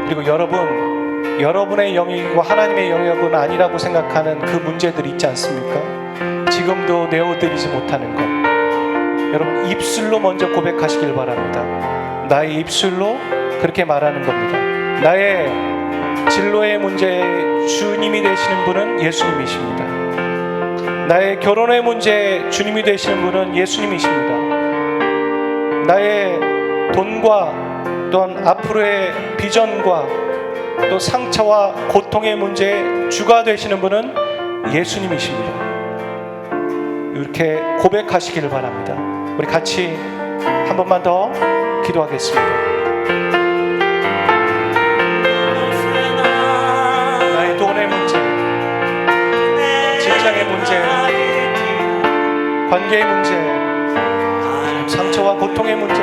그리고 여러분의 영역이고 하나님의 영역은 아니라고 생각하는 그 문제들이 있지 않습니까? 지금도 내어드리지 못하는 것, 여러분 입술로 먼저 고백하시길 바랍니다. 나의 입술로 그렇게 말하는 겁니다. 나의 진로의 문제에 주님이 되시는 분은 예수님이십니다. 나의 결혼의 문제에 주님이 되시는 분은 예수님이십니다. 나의 돈과 또한 앞으로의 비전과 또 상처와 고통의 문제에 주가 되시는 분은 예수님이십니다. 이렇게 고백하시기를 바랍니다. 우리 같이 한 번만 더 기도하겠습니다. 나의 돈의 문제, 직장의 문제, 관계의 문제, 상처와 고통의 문제,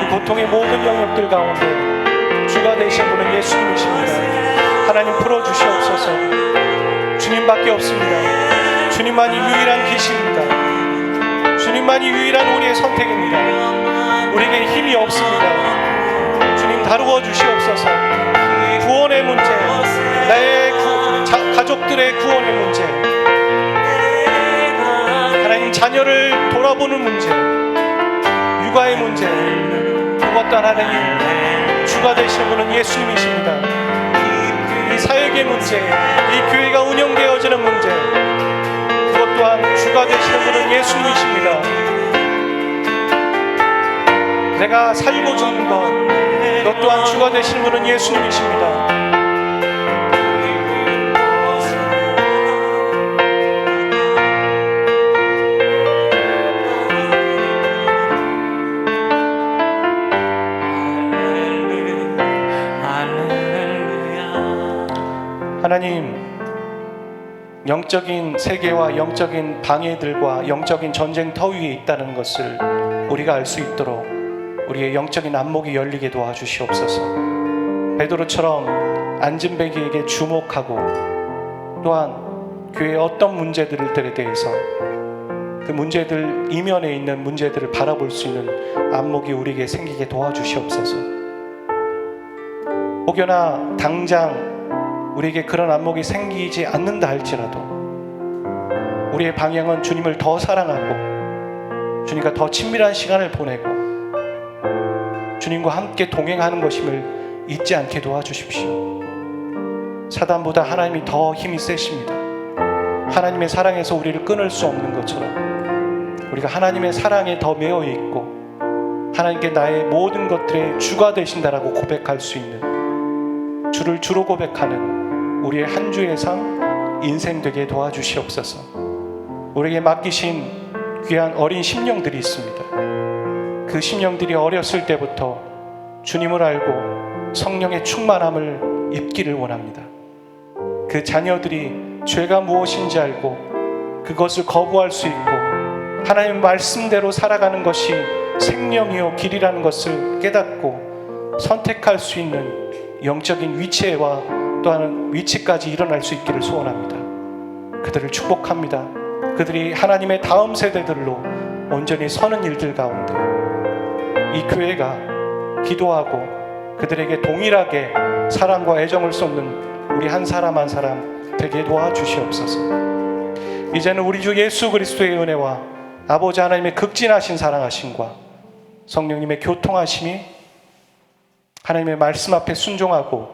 그 고통의 모든 영역들 가운데 주가 되신 분은 예수님이십니다. 하나님 풀어주시옵소서. 주님밖에 없습니다. 주님만이 유일한 길이십니다. 주님만이 유일한 우리의 선택입니다. 우리에게 힘이 없습니다. 주님 다루어 주시옵소서. 구원의 문제, 나의 가족들의 구원의 문제, 하나님 자녀를 돌아보는 문제, 육아의 문제, 그것도 하나님 주가 되시는 분은 예수님이십니다. 이 사역의 문제, 이 교회가 운영되어지는 문제, 그것 또한 주가 되시는 분은 예수님이십니다. 내가 살고 죽는 것, 그것 또한 주가 되시는 분은 예수님이십니다. 하나님, 영적인 세계와 영적인 방해들과 영적인 전쟁터 위에 있다는 것을 우리가 알 수 있도록 우리의 영적인 안목이 열리게 도와주시옵소서. 베드로처럼 안진뱅이에게 주목하고 또한 교회의 어떤 문제들에 대해서 그 문제들 이면에 있는 문제들을 바라볼 수 있는 안목이 우리에게 생기게 도와주시옵소서. 혹여나 당장 우리에게 그런 안목이 생기지 않는다 할지라도 우리의 방향은 주님을 더 사랑하고 주님과 더 친밀한 시간을 보내고 주님과 함께 동행하는 것임을 잊지 않게 도와주십시오. 사단보다 하나님이 더 힘이 세십니다. 하나님의 사랑에서 우리를 끊을 수 없는 것처럼 우리가 하나님의 사랑에 더 매여 있고 하나님께 나의 모든 것들의 주가 되신다라고 고백할 수 있는, 주를 주로 고백하는 우리의 한 주의 삶 인생 되게 도와주시옵소서. 우리에게 맡기신 귀한 어린 심령들이 있습니다. 그 심령들이 어렸을 때부터 주님을 알고 성령의 충만함을 입기를 원합니다. 그 자녀들이 죄가 무엇인지 알고 그것을 거부할 수 있고 하나님 말씀대로 살아가는 것이 생명이요 길이라는 것을 깨닫고 선택할 수 있는 영적인 위치와 또한 위치까지 일어날 수 있기를 소원합니다. 그들을 축복합니다. 그들이 하나님의 다음 세대들로 온전히 서는 일들 가운데 이 교회가 기도하고 그들에게 동일하게 사랑과 애정을 쏟는 우리 한 사람 한 사람 되게 도와주시옵소서. 이제는 우리 주 예수 그리스도의 은혜와 아버지 하나님의 극진하신 사랑하심과 성령님의 교통하심이 하나님의 말씀 앞에 순종하고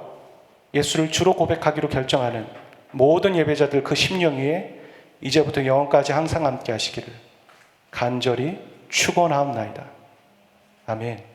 예수를 주로 고백하기로 결정하는 모든 예배자들 그 심령 위에 이제부터 영원까지 항상 함께 하시기를 간절히 축원하옵나이다. 아멘.